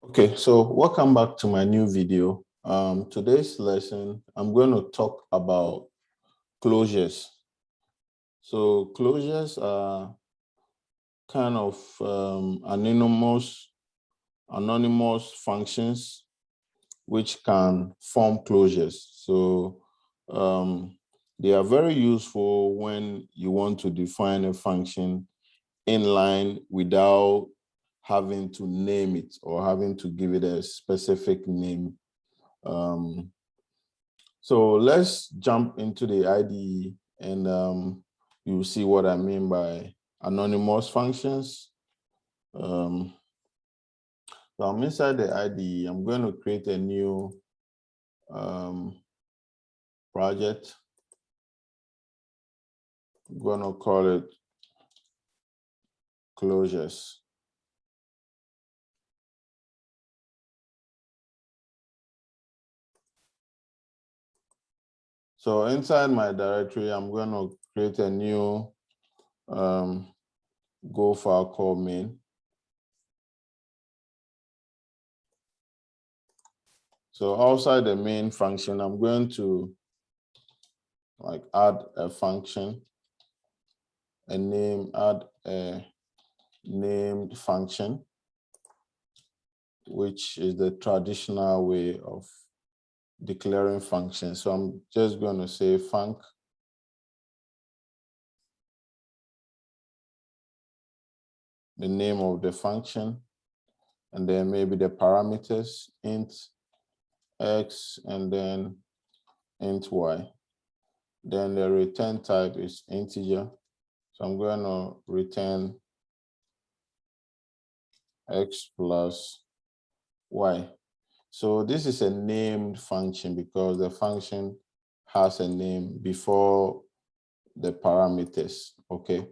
Okay, so welcome back to my new video. Today's lesson, I'm going to talk about closures. So closures are kind of anonymous functions which can form closures. So they are very useful when you want to define a function inline without having to name it or having to give it a specific name. So let's jump into the IDE and you'll see what I mean by anonymous functions. So I'm inside the IDE. I'm going to create a new project. I'm going to call it closures. So inside my directory, I'm going to create a new Go file called main. So outside the main function, I'm going to add a function, add a named function, which is the traditional way of declaring functions. So I'm just going to say func the name of the function, and then maybe the parameters, int x, and then int y. Then the return type is integer. So I'm going to return x plus y. So this is a named function because the function has a name before the parameters, okay?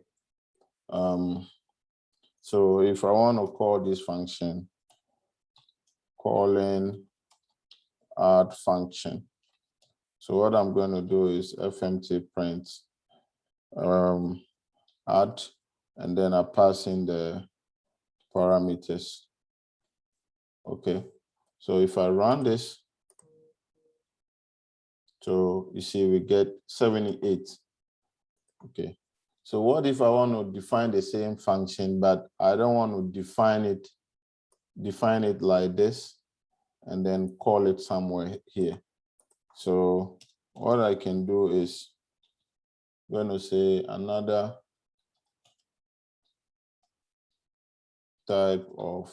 So if I want to call this function, calling add function. So what I'm going to do is fmt print add, and then I pass in the parameters, okay? So if I run this, so you see we get 78, okay? So what if I want to define the same function, but I don't want to define it like this and then call it somewhere here? So what I can do is I'm going to say another type of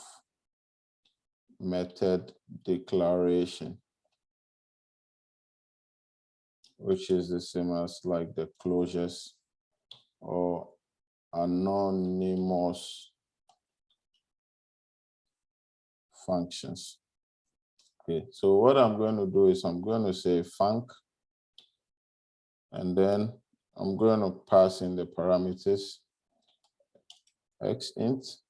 method declaration, which is the same as like the closures or anonymous functions. Okay, so what I'm going to do is I'm going to say func, and then I'm going to pass in the parameters x int,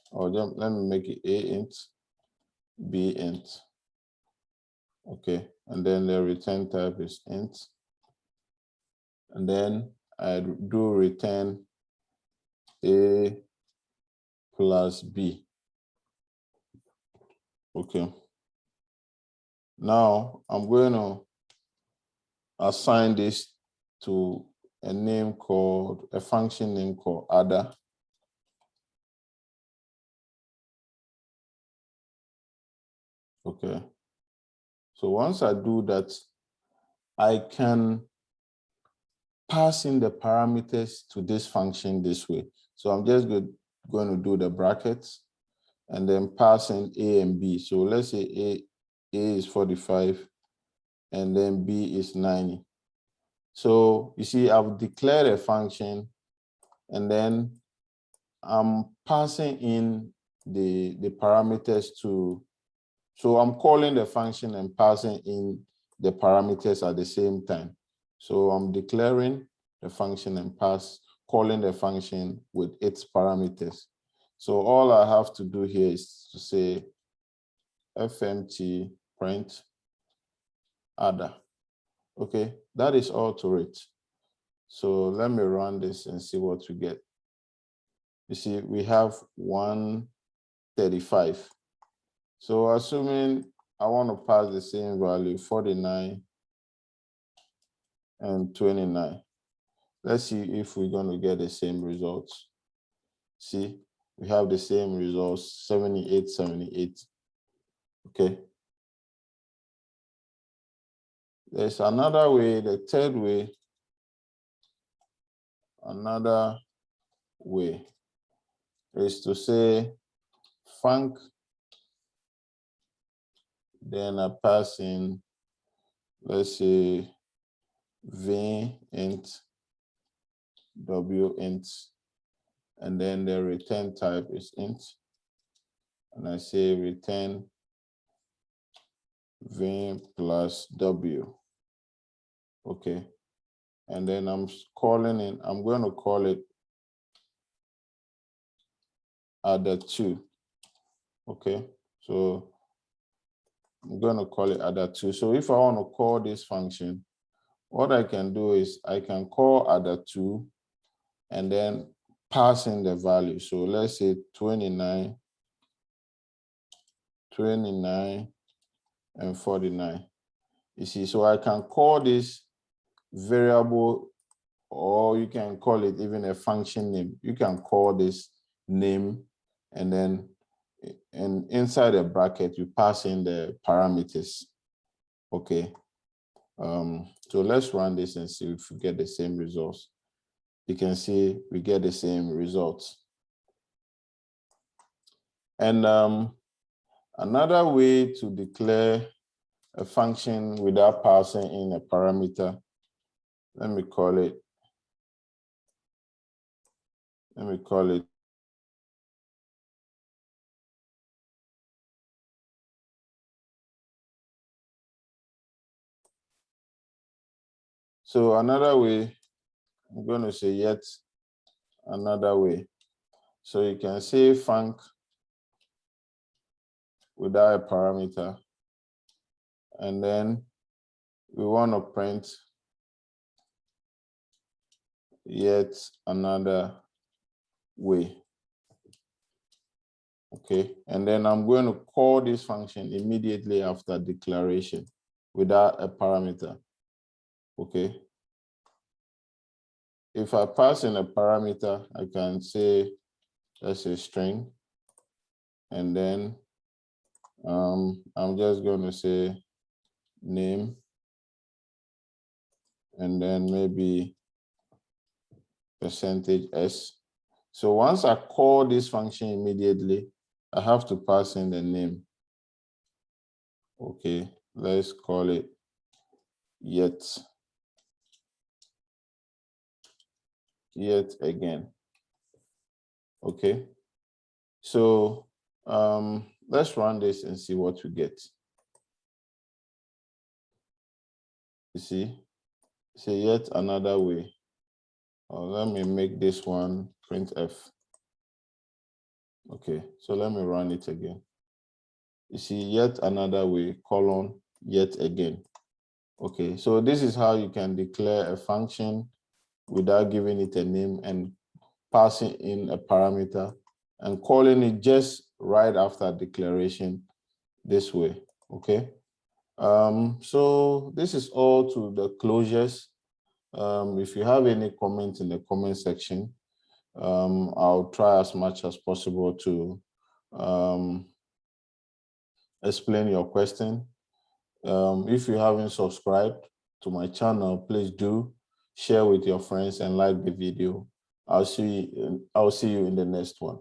or let me make it a int, b int, okay, and then the return type is int, and then I do return a plus b, okay. Now I'm going to assign this to a function name called adder. Okay. So once I do that, I can pass in the parameters to this function this way. So I'm just going to do the brackets and then pass in a and b. So let's say a is 45 and then b is 90. So you see, I've declared a function and then I'm passing in the parameters to, so I'm calling the function and passing in the parameters at the same time. So I'm declaring the function and calling the function with its parameters. So all I have to do here is to say fmt print adder. Okay, that is all to it. So let me run this and see what we get. You see, we have 135. So assuming I want to pass the same value, 49 and 29. Let's see if we're going to get the same results. See, we have the same results, 78, 78. Okay. There's another way, the third way, another way is to say func, then I pass in, let's say, v int, w int, and then the return type is int. And I say return v plus w. Okay. And then I'm calling in, I'm going to call it adder2. Okay. So I'm going to call it adder2. So if I want to call this function, what I can do is I can call adder2 and then pass in the value. So let's say 29, 29, and 49. You see, so I can call this variable, or you can call it even a function name. You can call this name, and then inside a bracket, you pass in the parameters. Okay. So let's run this and see if we get the same results. You can see we get the same results. And another way to declare a function without passing in a parameter, let me call it so another way, I'm going to say yet another way. So you can say func without a parameter, and then we want to print yet another way. Okay, and then I'm going to call this function immediately after declaration without a parameter. Okay. If I pass in a parameter, I can say that's a string, and then I'm just going to say name, and then maybe %s. So once I call this function immediately, I have to pass in the name. Okay, let's call it yet again. Okay, so let's run this and see what we get. You see, say yet another way. Let me make this one printf. Okay, so let me run it again. You see, yet another way, colon, yet again. Okay, so this is how you can declare a function without giving it a name and passing in a parameter and calling it just right after declaration this way. Okay. So this is all to the closures. If you have any comments in the comment section, I'll try as much as possible to explain your question. If you haven't subscribed to my channel, please do share with your friends and like the video. I'll see you in the next one.